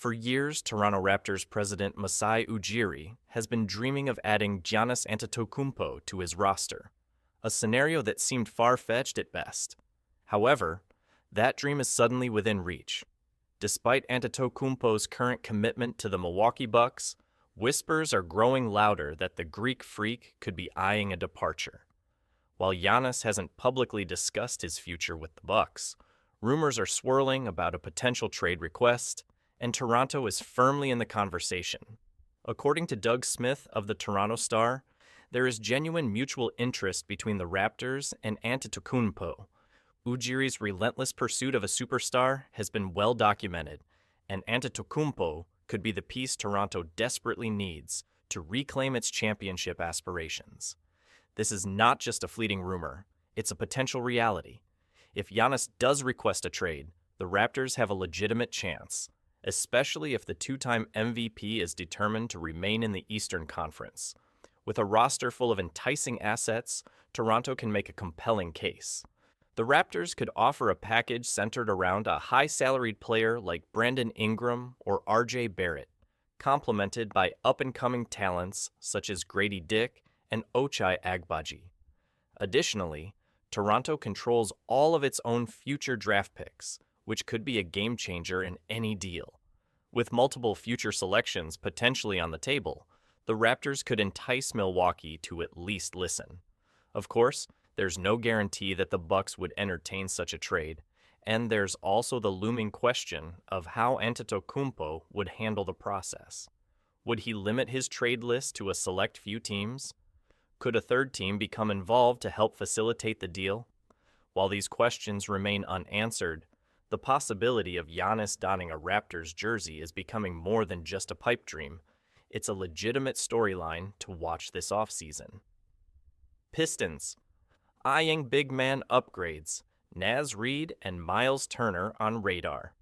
For years, Toronto Raptors president Masai Ujiri has been dreaming of adding Giannis Antetokounmpo to his roster, a scenario that seemed far-fetched at best. However, that dream is suddenly within reach. Despite Antetokounmpo's current commitment to the Milwaukee Bucks, whispers are growing louder that the Greek freak could be eyeing a departure. While Giannis hasn't publicly discussed his future with the Bucks, rumors are swirling about a potential trade request, and Toronto is firmly in the conversation. According to Doug Smith of the Toronto Star, there is genuine mutual interest between the Raptors and Antetokounmpo. Ujiri's relentless pursuit of a superstar has been well documented, and Antetokounmpo could be the piece Toronto desperately needs to reclaim its championship aspirations. This is not just a fleeting rumor, it's a potential reality. If Giannis does request a trade, the Raptors have a legitimate chance, especially if the two-time MVP is determined to remain in the Eastern Conference. With a roster full of enticing assets, Toronto can make a compelling case. The Raptors could offer a package centered around a high-salaried player like Brandon Ingram or R.J. Barrett, complemented by up-and-coming talents such as Grady Dick and Ochai Agbaji. Additionally, Toronto controls all of its own future draft picks, which could be a game-changer in any deal. With multiple future selections potentially on the table, the Raptors could entice Milwaukee to at least listen. Of course, there's no guarantee that the Bucks would entertain such a trade, and there's also the looming question of how Antetokounmpo would handle the process. Would he limit his trade list to a select few teams? Could a third team become involved to help facilitate the deal? While these questions remain unanswered, the possibility of Giannis donning a Raptors jersey is becoming more than just a pipe dream. It's a legitimate storyline to watch this offseason. Pistons. Eyeing big man upgrades, Naz Reid and Myles Turner on radar.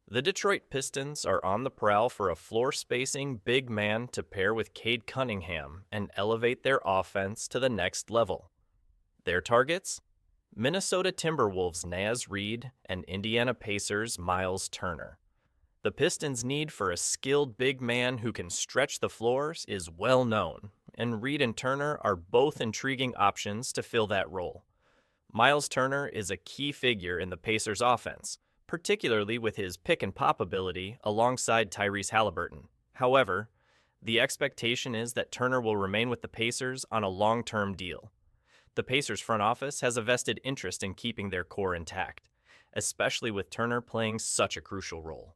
The Detroit Pistons are on the prowl for a floor-spacing big man to pair with Cade Cunningham and elevate their offense to the next level. Their targets? Minnesota Timberwolves' Naz Reid and Indiana Pacers' Myles Turner. The Pistons' need for a skilled big man who can stretch the floors is well known, and Reid and Turner are both intriguing options to fill that role. Myles Turner is a key figure in the Pacers' offense, particularly with his pick-and-pop ability alongside Tyrese Halliburton. However, the expectation is that Turner will remain with the Pacers on a long-term deal. The Pacers front office has a vested interest in keeping their core intact, especially with Turner playing such a crucial role.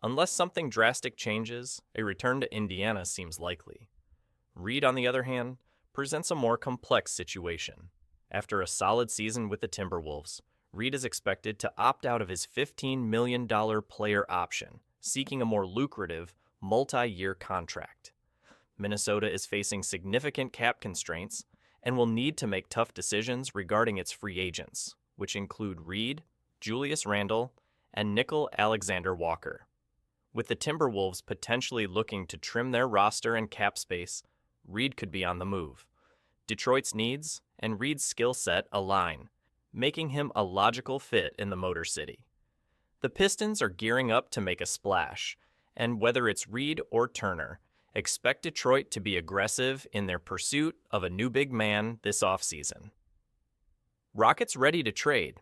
Unless something drastic changes, a return to Indiana seems likely. Reid, on the other hand, presents a more complex situation. After a solid season with the Timberwolves, Reid is expected to opt out of his $15 million player option, seeking a more lucrative, multi-year contract. Minnesota is facing significant cap constraints and will need to make tough decisions regarding its free agents, which include Reid, Julius Randle, and Nickel Alexander-Walker. With the Timberwolves potentially looking to trim their roster and cap space, Reid could be on the move. Detroit's needs and Reid's skill set align, making him a logical fit in the Motor City. The Pistons are gearing up to make a splash, and whether it's Reid or Turner, expect Detroit to be aggressive in their pursuit of a new big man this offseason. Rockets ready to trade.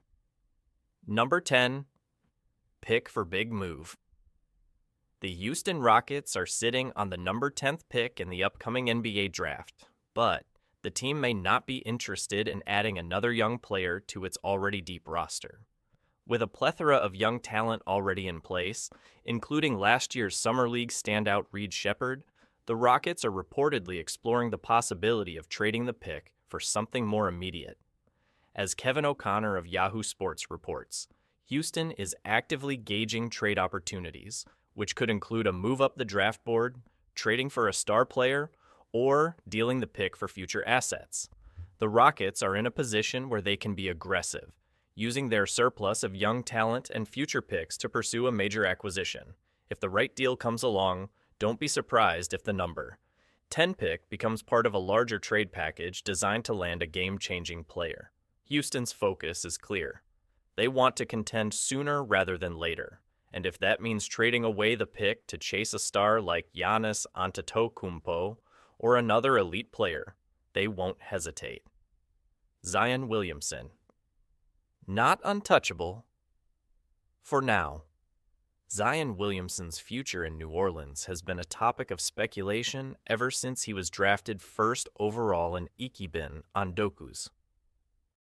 Number 10, pick for big move. The Houston Rockets are sitting on the number 10th pick in the upcoming NBA draft, but the team may not be interested in adding another young player to its already deep roster. With a plethora of young talent already in place, including last year's Summer League standout Reed Sheppard, the Rockets are reportedly exploring the possibility of trading the pick for something more immediate. As Kevin O'Connor of Yahoo Sports reports, Houston is actively gauging trade opportunities, which could include a move up the draft board, trading for a star player, or dealing the pick for future assets. The Rockets are in a position where they can be aggressive, using their surplus of young talent and future picks to pursue a major acquisition. If the right deal comes along, don't be surprised if the number 10 pick becomes part of a larger trade package designed to land a game-changing player. Houston's focus is clear. They want to contend sooner rather than later, And if that means trading away the pick to chase a star like Giannis Antetokounmpo or another elite player, they won't hesitate. Zion Williamson. Not untouchable. For now. Zion Williamson's future in New Orleans has been a topic of speculation ever since he was drafted first overall in Ikebin Ondoku's